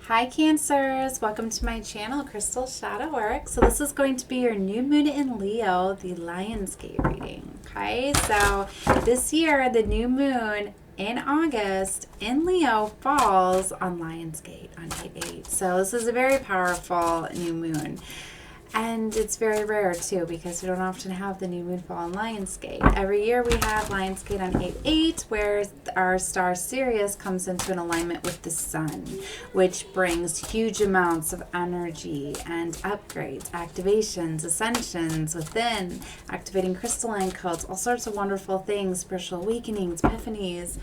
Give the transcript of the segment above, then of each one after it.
Hi Cancers, welcome to my channel, Crystal Shadow Work. So this is going to be your new moon in Leo, the Lionsgate reading. Okay, so this year the new moon in August in Leo falls on Lionsgate on 8/8. So this is a very powerful new moon. And it's very rare too because we don't often have the new moon fall on Lionsgate. Every year we have Lionsgate on 8/8 where our star Sirius comes into an alignment with the sun, which brings huge amounts of energy and upgrades, activations, ascensions within, activating crystalline codes, all sorts of wonderful things, spiritual awakenings, epiphanies,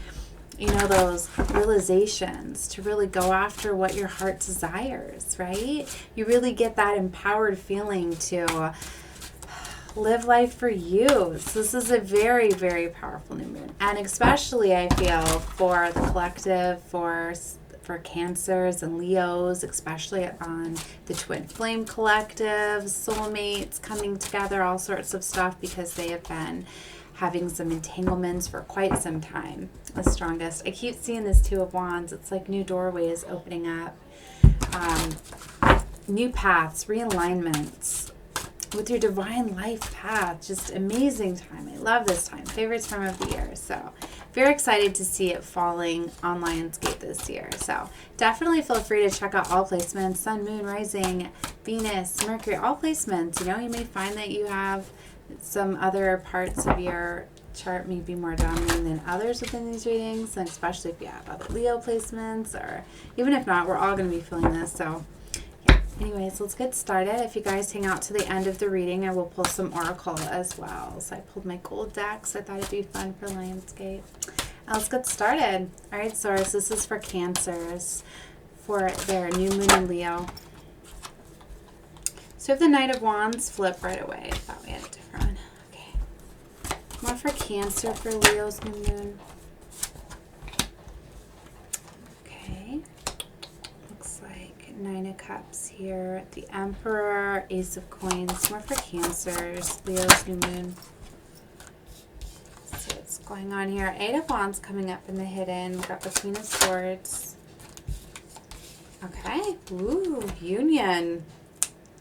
you know, those realizations to really go after what your heart desires, right? You really get that empowered feeling to live life for you. So this is a very, very powerful new moon. And especially I feel for the collective, for Cancers and Leos, especially on the Twinflame collective, soulmates coming together, all sorts of stuff, because they have been having some entanglements for quite some time. The strongest. I keep seeing this Two of Wands. It's like new doorways opening up, new paths, realignments with your divine life path. Just amazing time. I love this time. Favorite time of the year. So very excited to see it falling on Lionsgate this year. So definitely feel free to check out all placements, Sun, Moon, Rising, Venus, Mercury, all placements. You know, you may find that you have some other parts of your chart may be more dominant than others within these readings, and especially if you have other Leo placements, or even if not, we're all going to be feeling this. So yeah, anyways, let's get started. If you guys hang out to the end of the reading, I will pull some oracle as well. So I pulled my gold deck, so I thought it'd be fun for Lionsgate. Now let's get started. All right, Source, this is for Cancers for their new moon in Leo. So if the Knight of Wands, flip right away. I thought we had a different one. Okay. More for Cancer for Leo's new moon. Okay. Looks like Nine of Cups here. The Emperor, Ace of Coins. More for Cancers, Leo's new moon. Let's see what's going on here. Eight of Wands coming up in the hidden. We've got the Queen of Swords. Okay. Ooh, Union.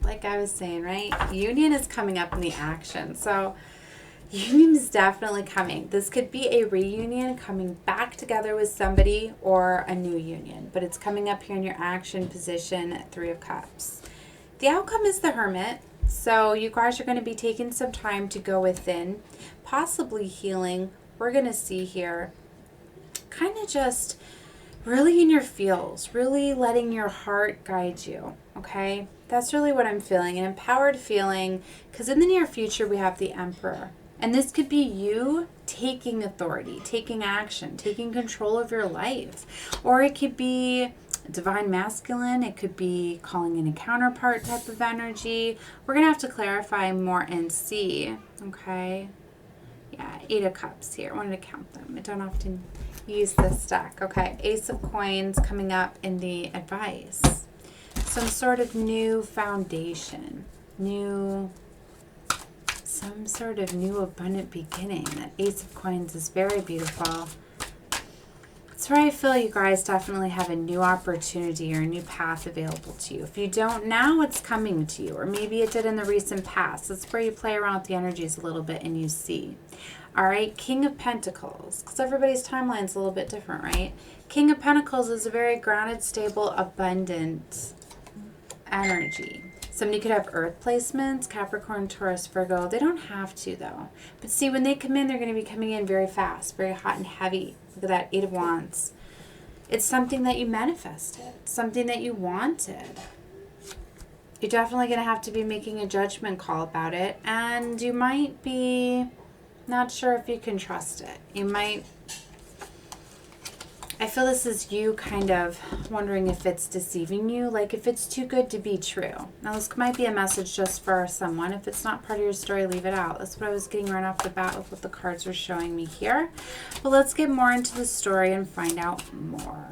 Like I was saying, right? Union is coming up in the action. So union is definitely coming. This could be a reunion, coming back together with somebody, or a new union. But it's coming up here in your action position at Three of Cups. The outcome is the Hermit. So you guys are going to be taking some time to go within, possibly healing. We're going to see here kind of just really in your feels, really letting your heart guide you, okay? That's really what I'm feeling, an empowered feeling, because in the near future we have the Emperor. And this could be you taking authority, taking action, taking control of your life. Or it could be divine masculine. It could be calling in a counterpart type of energy. We're going to have to clarify more and see, okay? Yeah, Eight of Cups here. I wanted to count them. I don't often use this deck. Okay, Ace of Coins coming up in the advice. Some sort of new foundation, some sort of new abundant beginning. That Ace of Coins is very beautiful. That's where I feel you guys definitely have a new opportunity or a new path available to you. If you don't now, it's coming to you, or maybe it did in the recent past. That's where you play around with the energies a little bit and you see. All right, King of Pentacles, because everybody's timeline is a little bit different, right? King of Pentacles is a very grounded, stable, abundant energy. Somebody could have earth placements, Capricorn, Taurus, Virgo. They don't have to, though. But see, when they come in, they're going to be coming in very fast, very hot and heavy. Look at that, Eight of Wands. It's something that you manifested, something that you wanted. You're definitely going to have to be making a judgment call about it, and you might be not sure if you can trust it. You might, I feel this is you kind of wondering if it's deceiving you, like if it's too good to be true. Now this might be a message just for someone. If it's not part of your story, leave it out. That's what I was getting right off the bat with what the cards are showing me here. But let's get more into the story and find out more.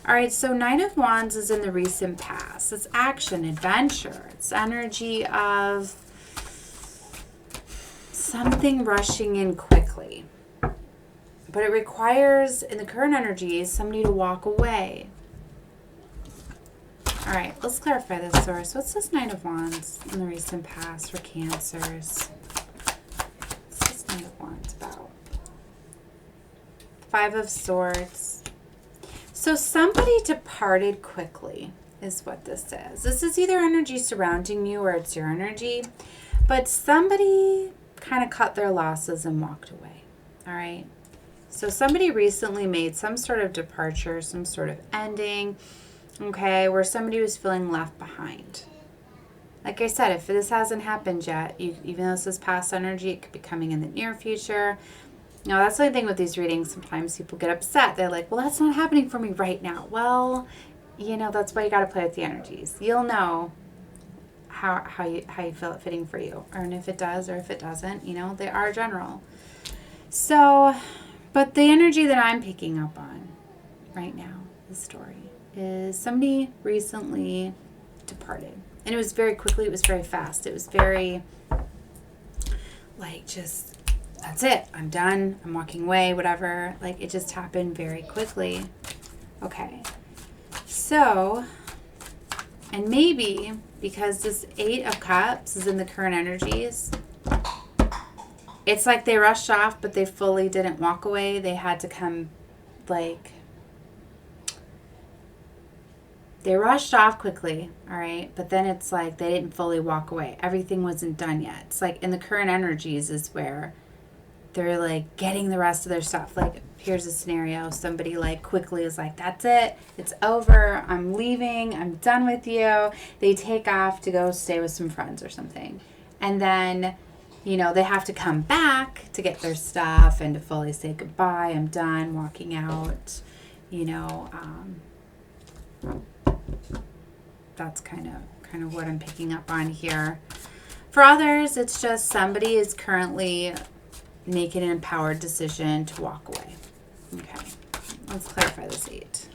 All right, so Nine of Wands is in the recent past. It's action, adventure. It's energy of something rushing in quickly. But it requires, in the current energies, somebody to walk away. All right, let's clarify this source. What's this Nine of Wands in the recent past for Cancers? What's this Nine of Wands about? Five of Swords. So somebody departed quickly is what this says. This is either energy surrounding you or it's your energy. But somebody kind of cut their losses and walked away. All right. So somebody recently made some sort of departure, some sort of ending, okay, where somebody was feeling left behind. Like I said, if this hasn't happened yet, even though this is past energy, it could be coming in the near future. Now, that's the only thing with these readings. Sometimes people get upset. They're like, well, that's not happening for me right now. Well, you know, that's why you got to play with the energies. You'll know how you feel it fitting for you. And if it does or if it doesn't, you know, they are general. So, but the energy that I'm picking up on right now, the story, is somebody recently departed. And it was very quickly. It was very fast. It was very, like, just, that's it. I'm done. I'm walking away, whatever. Like, it just happened very quickly. Okay. So, and maybe because this Eight of Cups is in the current energies, it's like they rushed off, but they fully didn't walk away. They had to come, like, they rushed off quickly, all right? But then it's like they didn't fully walk away. Everything wasn't done yet. It's like in the current energies is where they're like getting the rest of their stuff. Like, here's a scenario. Somebody like quickly is like, that's it. It's over. I'm leaving. I'm done with you. They take off to go stay with some friends or something. And then, you know, they have to come back to get their stuff and to fully say goodbye. I'm done, walking out, you know, that's kind of what I'm picking up on here. For others, it's just somebody is currently making an empowered decision to walk away. Okay, let's clarify this Eight.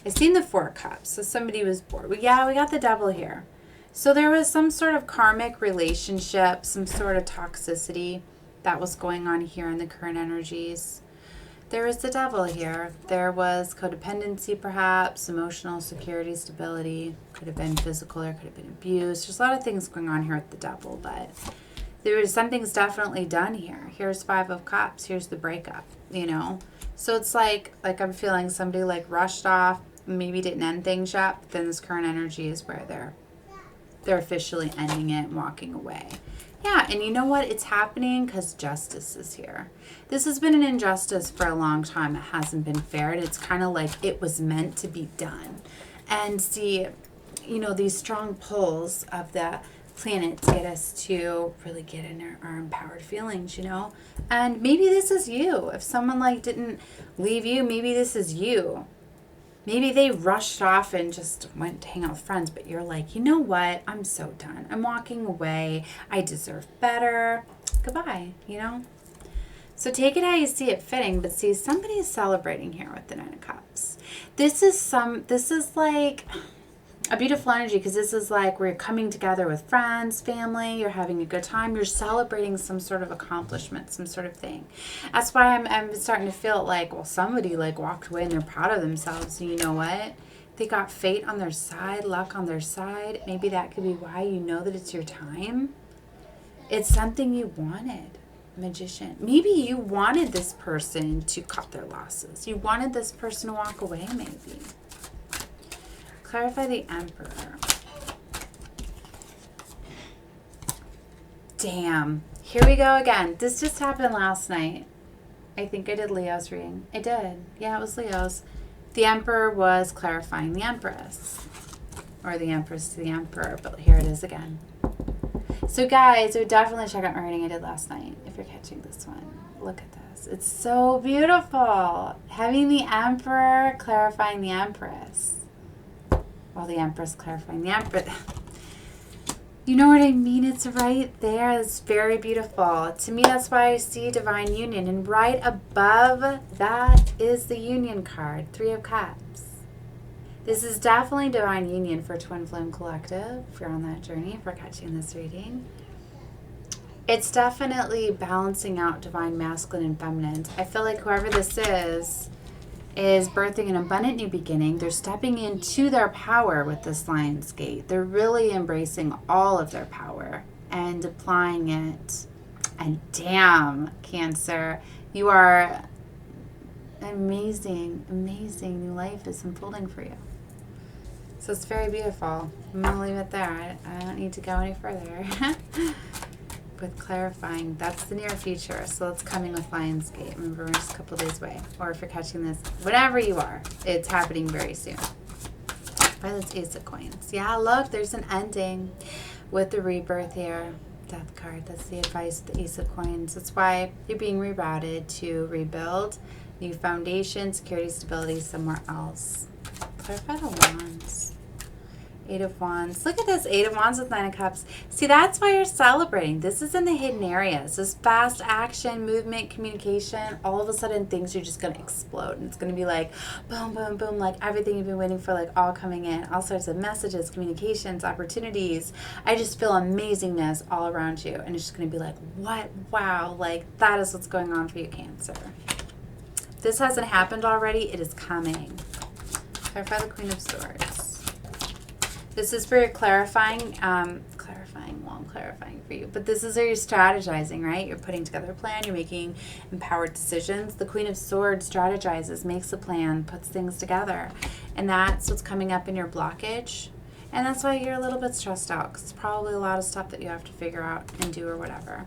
I've seen the Four of Cups, so somebody was bored. We got the Devil here. So there was some sort of karmic relationship, some sort of toxicity that was going on here in the current energies. There was the Devil here. There was codependency, perhaps, emotional security, stability. Could have been physical, there could have been abuse. There's a lot of things going on here with the Devil, but there was something's definitely done here. Here's Five of Cups. Here's the breakup, you know. So it's like I'm feeling somebody like rushed off, maybe didn't end things yet, but then this current energy is where they're officially ending it and walking away. Yeah, and you know what? It's happening because justice is here. This has been an injustice for a long time. It hasn't been fair, and it's kind of like it was meant to be done. And see, you know, these strong pulls of the planets get us to really get in our empowered feelings, you know? And maybe this is you. If someone like didn't leave you, maybe this is you. Maybe they rushed off and just went to hang out with friends, but you're like, you know what? I'm so done. I'm walking away. I deserve better. Goodbye, you know? So take it how you see it fitting, but see, somebody is celebrating here with the Nine of Cups. This is like a beautiful energy, because this is like we're coming together with friends, family, you're having a good time, you're celebrating some sort of accomplishment, some sort of thing. That's why I'm starting to feel like, well, somebody like walked away and they're proud of themselves. And you know what? They got fate on their side, luck on their side. Maybe that could be why you know that it's your time. It's something you wanted. Magician. Maybe you wanted this person to cut their losses. You wanted this person to walk away, maybe. Clarify the Emperor. Damn. Here we go again. This just happened last night. I think I did Leo's reading. I did. Yeah, it was Leo's. The Emperor was clarifying the Empress. Or the Empress to the Emperor. But here it is again. So guys, I would definitely check out my reading I did last night if you're catching this one. Look at this. It's so beautiful. Having the Emperor clarifying the Empress. Well, the Empress clarifying the Empress. You know what I mean? It's right there. It's very beautiful. To me, that's why I see Divine Union. And right above that is the Union card, Three of Cups. This is definitely Divine Union for Twinflame Collective, if you're on that journey, if we're catching this reading. It's definitely balancing out Divine Masculine and Feminine. I feel like whoever this is is birthing an abundant new beginning. They're stepping into their power with this Lion's Gate. They're really embracing all of their power and applying it. And damn, Cancer, you are amazing, amazing. New life is unfolding for you. So it's very beautiful. I'm going to leave it there. I don't need to go any further. With clarifying, that's the near future. So it's coming with Lionsgate. Remember, we're just a couple days away. Or if you're catching this, whatever you are, it's happening very soon. Violet's Ace of Coins. Yeah, look, there's an ending with the rebirth here. Death card. That's the advice of the Ace of Coins. That's why you're being rerouted to rebuild new foundation, security, stability somewhere else. Clarify the Wands. 8 of Wands. Look at this. 8 of Wands with 9 of Cups. See, that's why you're celebrating. This is in the hidden areas. This fast action, movement, communication. All of a sudden, things are just going to explode. And it's going to be like, boom, boom, boom. Like everything you've been waiting for, like all coming in. All sorts of messages, communications, opportunities. I just feel amazingness all around you. And it's just going to be like, what? Wow. Like that is what's going on for you, Cancer. If this hasn't happened already, it is coming. Clarify the Queen of Swords. This is for your clarifying, I'm clarifying for you. But this is where you're strategizing, right? You're putting together a plan. You're making empowered decisions. The Queen of Swords strategizes, makes a plan, puts things together. And that's what's coming up in your blockage. And that's why you're a little bit stressed out, because it's probably a lot of stuff that you have to figure out and do or whatever.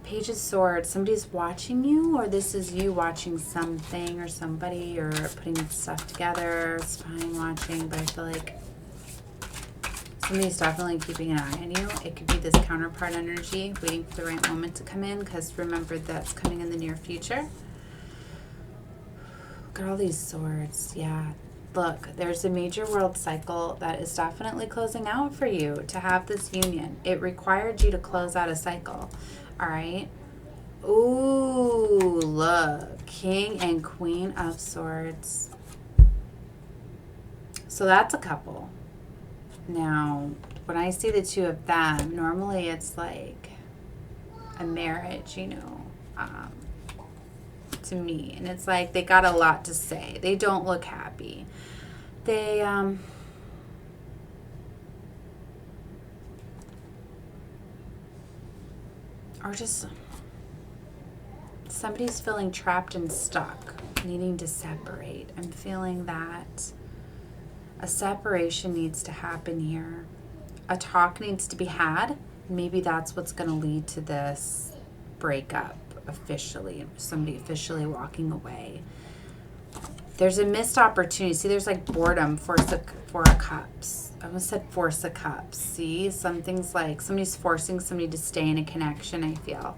Page of Swords. Somebody's watching you, or this is you watching something or somebody, or putting stuff together, spying, watching. But I feel like somebody's definitely keeping an eye on you. It could be this counterpart energy, waiting for the right moment to come in, because remember, that's coming in the near future. Look at all these swords. Yeah. Look, there's a major world cycle that is definitely closing out for you to have this union. It required you to close out a cycle. All right. Ooh, look. King and Queen of Swords. So that's a couple. Now, when I see the two of them, normally it's like a marriage, you know, to me. And it's like they got a lot to say. They don't look happy. They, or just somebody's feeling trapped and stuck, needing to separate. I'm feeling that a separation needs to happen here. A talk needs to be had. Maybe that's what's going to lead to this breakup officially, somebody officially walking away. There's a missed opportunity. See, there's like boredom, Four of Cups. I almost said Force of Cups. See, something's like somebody's forcing somebody to stay in a connection, I feel.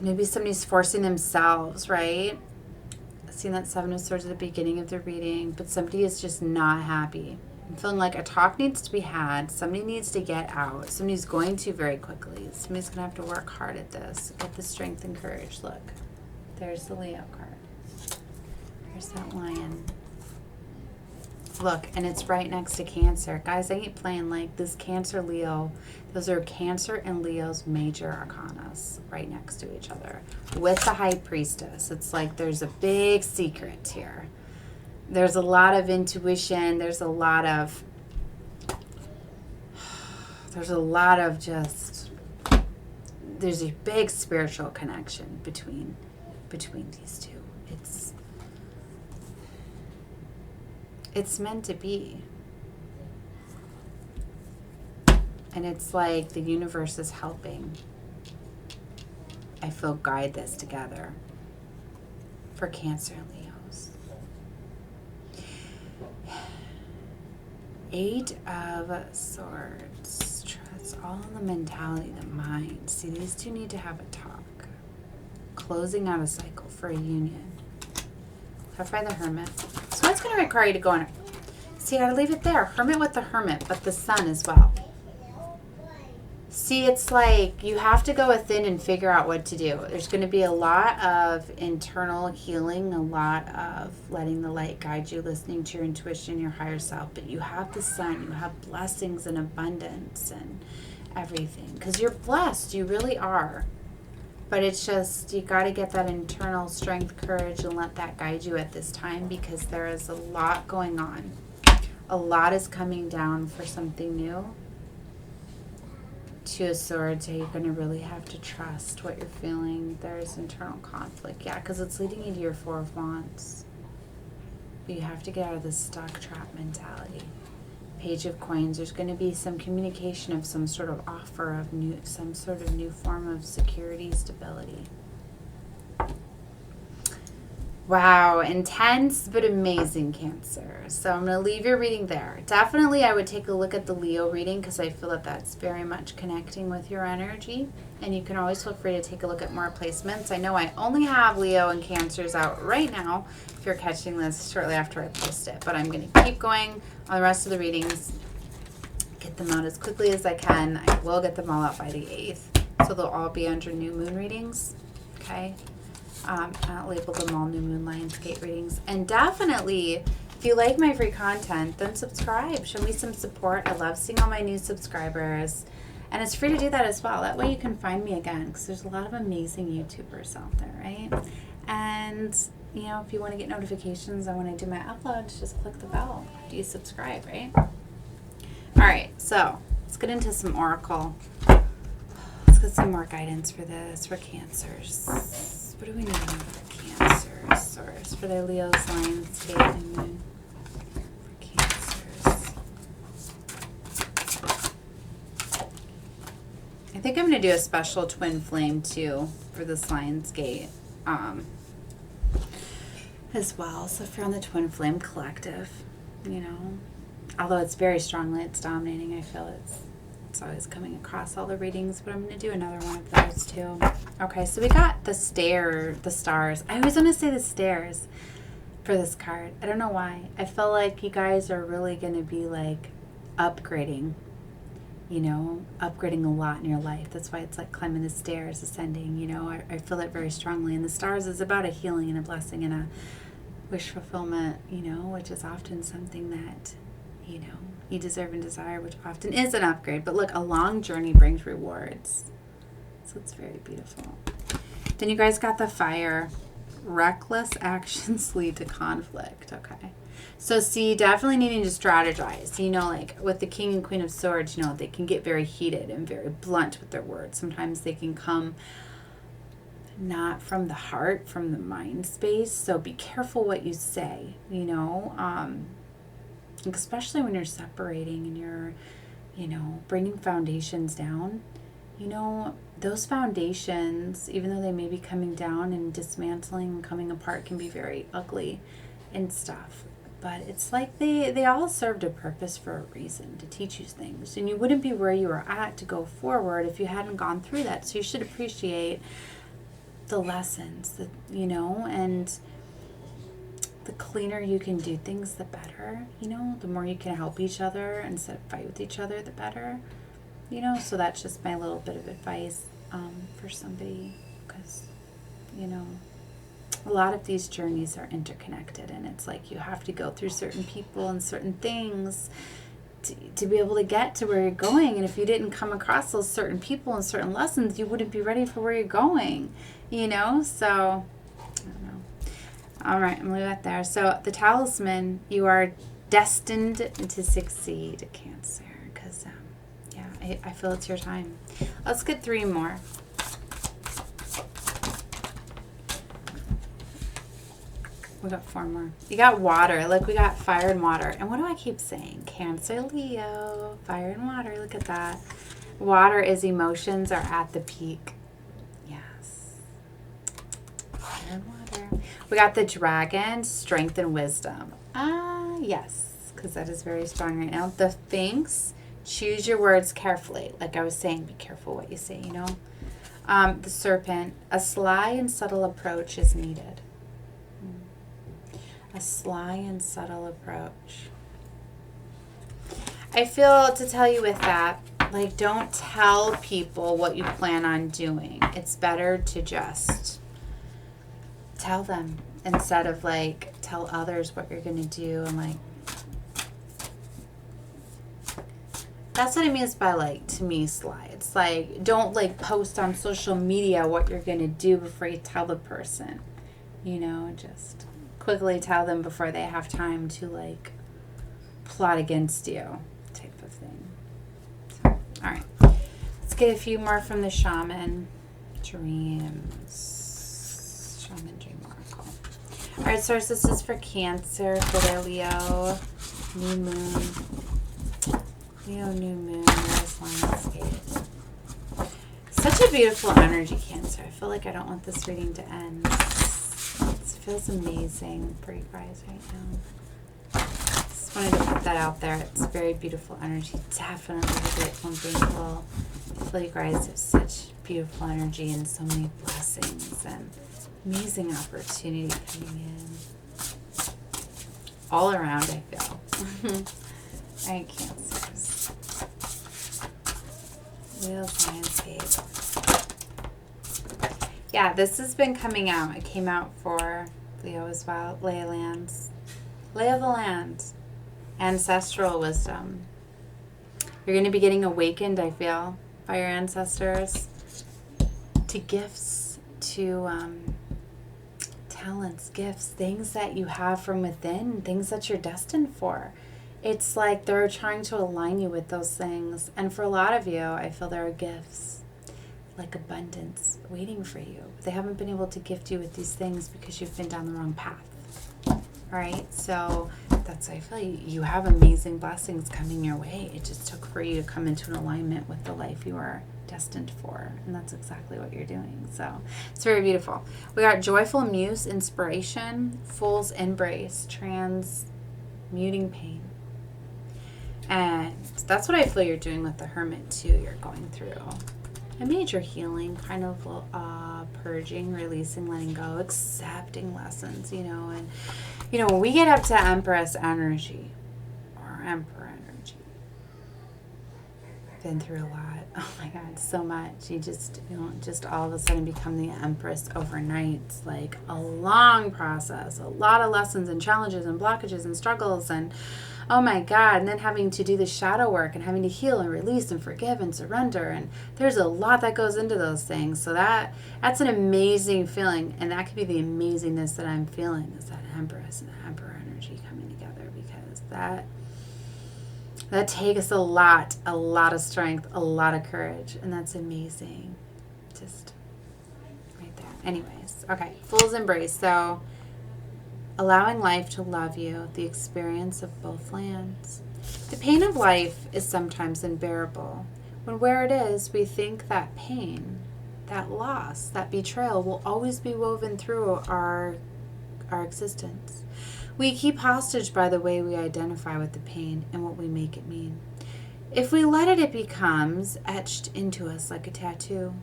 Maybe somebody's forcing themselves, right? Seeing that Seven of Swords at the beginning of the reading, but somebody is just not happy. I'm feeling like a talk needs to be had. Somebody needs to get out. Somebody's going to very quickly. Somebody's going to have to work hard at this. Get the strength and courage. Look, there's the Leo card. There's that Lion. Look, and it's right next to Cancer. Guys, I ain't playing like this Cancer, Leo. Those are Cancer and Leo's major arcanas right next to each other. With the High Priestess. It's like there's a big secret here. There's a lot of intuition. There's a lot of just, there's a big spiritual connection between these two. It's meant to be. And it's like the universe is helping, I feel, guide this together for Cancer and Leos. 8 of Swords. It's all in the mentality, the mind. See, these two need to have a talk. Closing out a cycle for a union. Clarify the Hermit. So what's going to require you to go on? See, I leave it there. Hermit with the Hermit, but the Sun as well. See, it's like you have to go within and figure out what to do. There's going to be a lot of internal healing, a lot of letting the light guide you, listening to your intuition, your higher self. But you have the Sun. You have blessings and abundance and everything. Because you're blessed. You really are. But it's just, you got to get that internal strength, courage, and let that guide you at this time, because there is a lot going on. A lot is coming down for something new. Two of Swords, you're going to really have to trust what you're feeling. There's internal conflict. Yeah, because it's leading you to your Four of Wands. But you have to get out of this stuck trap mentality. Page of Coins, there's going to be some communication of some sort of offer of some sort of new form of security, stability. Wow, intense but amazing, Cancer. So I'm going to leave your reading there. Definitely I would take a look at the Leo reading, because I feel that that's very much connecting with your energy. And you can always feel free to take a look at more placements. I know I only have Leo and Cancers out right now, if you're catching this shortly after I post it. But I'm going to keep going on the rest of the readings, get them out as quickly as I can. I will get them all out by the 8th. So they'll all be under new moon readings. Okay. I'll label them all new moon Lionsgate readings. And definitely, if you like my free content, then subscribe. Show me some support. I love seeing all my new subscribers. And it's free to do that as well. That way you can find me again, because there's a lot of amazing YouTubers out there, right? And, you know, if you want to get notifications on when I do my uploads, just click the bell after you subscribe, right? All right, so let's get into some Oracle. Let's get some more guidance for this, for Cancers. What do we need for Cancers? Or for their Leos, Lions, Gate, and Moon? For Cancers. I think I'm going to do a special twin flame too for this Lionsgate as well. So if you're on the Twin Flame Collective, you know, although it's very strongly, it's dominating, I feel it's always coming across all the readings, but I'm going to do another one of those too. Okay, so we got the stars. I always want to say the stairs for this card. I don't know why. I feel like you guys are really going to be like upgrading, you know, upgrading a lot in your life. That's why it's like climbing the stairs, ascending, you know. I feel it very strongly. And the stars is about a healing and a blessing and a wish fulfillment, you know, which is often something that, you know, you deserve and desire, which often is an upgrade. But look, a long journey brings rewards. So it's very beautiful. Then you guys got the fire. Reckless actions lead to conflict. Okay. So see, definitely needing to strategize. You know, like with the King and Queen of Swords, you know, they can get very heated and very blunt with their words. Sometimes they can come not from the heart, from the mind space. So be careful what you say, you know, especially when you're separating and you're, you know, bringing foundations down. You know, those foundations, even though they may be coming down and dismantling and coming apart, can be very ugly and stuff. But it's like they all served a purpose for a reason, to teach you things. And you wouldn't be where you were at to go forward if you hadn't gone through that. So you should appreciate the lessons, that, you know, and the cleaner you can do things, the better. You know, the more you can help each other instead of fight with each other, the better. You know, so that's just my little bit of advice for somebody, because, you know, a lot of these journeys are interconnected, and it's like you have to go through certain people and certain things to be able to get to where you're going. And if you didn't come across those certain people and certain lessons, you wouldn't be ready for where you're going, you know? So, I don't know. All right, I'm going to leave that there. So the Talisman, you are destined to succeed, Cancer, because I feel it's your time. Let's get 3 more. We got 4 more. You got water. Look, we got fire and water. And what do I keep saying? Cancer, Leo, fire and water. Look at that. Water is emotions are at the peak. Yes. Fire and water. We got the dragon, strength and wisdom. Yes, because that is very strong right now. The Sphinx. Choose your words carefully. Like I was saying, be careful what you say, you know. The Serpent, a sly and subtle approach is needed. A sly and subtle approach. I feel to tell you with that, like, don't tell people what you plan on doing. It's better to just tell them instead of, like, tell others what you're going to do and, like, That's what it means by, like, to me, sly. It's like, don't, like, post on social media what you're going to do before you tell the person. You know, just quickly tell them before they have time to, like, plot against you type of thing. So, all right. Let's get a few more from the shaman. Dreams. Shaman dream oracle. All right, source, this is for Cancer, for their Leo. New moon. Leo, new moon. There's landscape. Such a beautiful energy, Cancer. I feel like I don't want this reading to end. It feels amazing for you guys right now. Just wanted to put that out there. It's very beautiful energy. Definitely grateful and thankful. I feel you guys have such beautiful energy and so many blessings and amazing opportunity coming in. All around, I feel. All right, Cancers. Wheels landscape. Yeah, this has been coming out. It came out for Leo as well. Lay of lands. Lay of the land. Ancestral wisdom. You're going to be getting awakened, I feel, by your ancestors to gifts, to talents, gifts, things that you have from within, things that you're destined for. It's like they're trying to align you with those things. And for a lot of you, I feel there are gifts, like abundance, waiting for you. But they haven't been able to gift you with these things because you've been down the wrong path. All right? So that's why I feel you have amazing blessings coming your way. It just took for you to come into an alignment with the life you are destined for. And that's exactly what you're doing. So it's very beautiful. We got joyful muse, inspiration, fool's embrace, transmuting pain. And that's what I feel you're doing with the hermit too. You're going through a major healing, kind of purging, releasing, letting go, accepting lessons, you know. And, you know, when we get up to Empress energy or Emperor energy, been through a lot. Oh my God, so much. You just, you don't just all of a sudden become the Empress overnight. It's like a long process, a lot of lessons and challenges and blockages and struggles and oh my God, and then having to do the shadow work and having to heal and release and forgive and surrender. And there's a lot that goes into those things. So that's an amazing feeling. And that could be the amazingness that I'm feeling is that Empress and Emperor energy coming together, because that takes a lot of strength, a lot of courage. And that's amazing. Just right there. Anyways, okay, Fool's Embrace. So allowing life to love you, the experience of both lands. The pain of life is sometimes unbearable. When where it is, we think that pain, that loss, that betrayal will always be woven through our existence. We keep hostage by the way we identify with the pain and what we make it mean. If we let it, it becomes etched into us like a tattoo.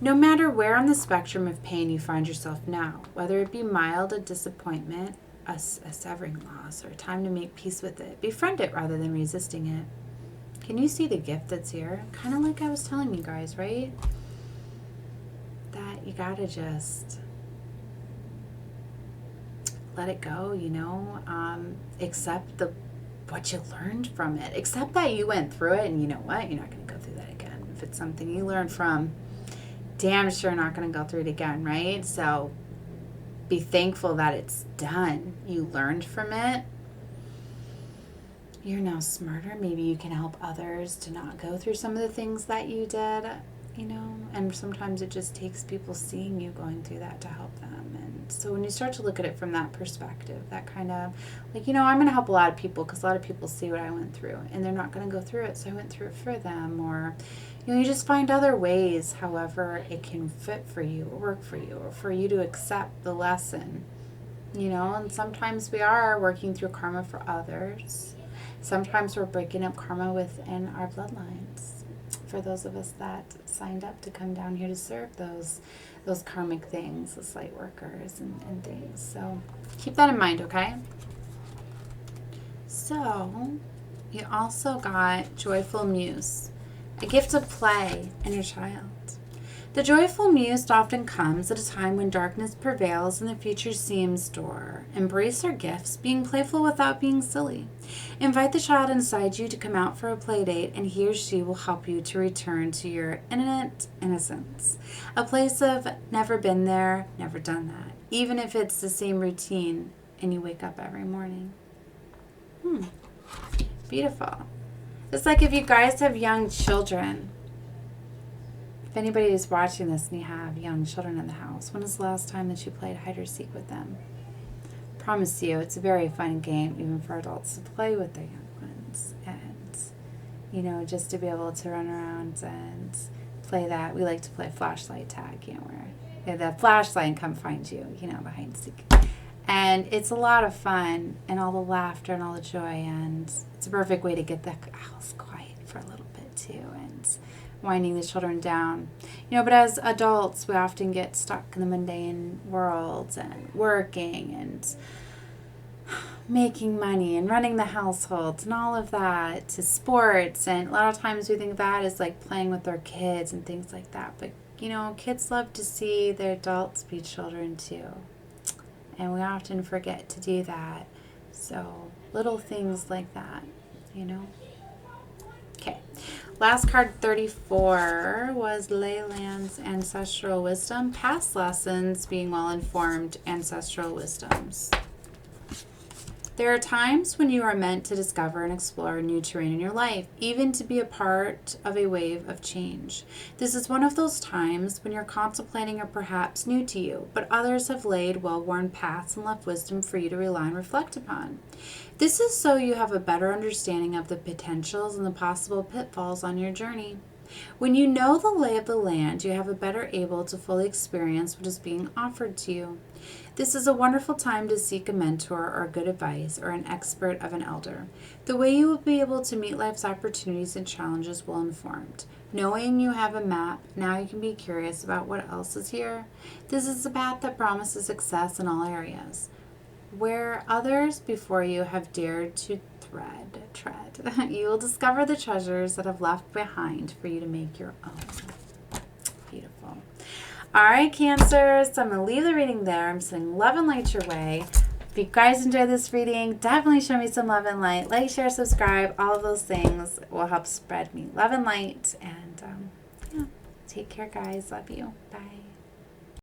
No matter where on the spectrum of pain you find yourself now, whether it be mild, a disappointment, a severing loss, or a time to make peace with it, befriend it rather than resisting it. Can you see the gift that's here? Kind of like I was telling you guys, right? That you gotta just let it go, you know? Accept what you learned from it. Accept that you went through it, and you know what? You're not gonna go through that again. If it's something you learned from, damn sure not going to go through it again, right? So be thankful that it's done. You learned from it. You're now smarter. Maybe you can help others to not go through some of the things that you did, you know? And sometimes it just takes people seeing you going through that to help them. And so when you start to look at it from that perspective, that kind of like, you know, I'm going to help a lot of people because a lot of people see what I went through and they're not going to go through it. So I went through it for them. Or you know, you just find other ways, however it can fit for you or work for you, or for you to accept the lesson, you know. And sometimes we are working through karma for others. Sometimes we're breaking up karma within our bloodlines for those of us that signed up to come down here to serve those karmic things, those light workers and things. So keep that in mind, okay? So you also got Joyful Muse, a gift of play and your child. The joyful muse often comes at a time when darkness prevails and the future seems dour. Embrace your gifts, being playful without being silly. Invite the child inside you to come out for a play date, and he or she will help you to return to your innocence. A place of never been there, never done that. Even if it's the same routine and you wake up every morning. Beautiful. It's like if you guys have young children. If anybody is watching this and you have young children in the house, when was the last time that you played hide or seek with them? Promise you, it's a very fun game, even for adults, to play with their young ones. And, you know, just to be able to run around and play that. We like to play flashlight tag, you know, where the flashlight and come find you, you know, the hide and seek. And it's a lot of fun, and all the laughter and all the joy, and it's a perfect way to get the house quiet for a little bit too, and winding the children down. You know, but as adults, we often get stuck in the mundane world and working and making money and running the household and all of that, to sports, and a lot of times we think that is like playing with our kids and things like that. But, you know, kids love to see their adults be children too. And we often forget to do that. So little things like that, you know. Okay. Last card 34 was Leyland's Ancestral Wisdom. Past lessons, being well-informed, ancestral wisdoms. There are times when you are meant to discover and explore new terrain in your life, even to be a part of a wave of change. This is one of those times when you're contemplating or perhaps new to you, but others have laid well-worn paths and left wisdom for you to rely and reflect upon. This is so you have a better understanding of the potentials and the possible pitfalls on your journey. When you know the lay of the land, you have a better able to fully experience what is being offered to you. This is a wonderful time to seek a mentor or good advice or an expert of an elder. The way you will be able to meet life's opportunities and challenges well informed. Knowing you have a map, now you can be curious about what else is here. This is a path that promises success in all areas. Where others before you have dared to tread, you will discover the treasures that have left behind for you to make your own. Beautiful. All right, Cancers, so I'm going to leave the reading there. I'm sending love and light your way. If you guys enjoyed this reading, definitely show me some love and light. Like, share, subscribe, all of those things will help spread me love and light. And, yeah, take care, guys. Love you. Bye.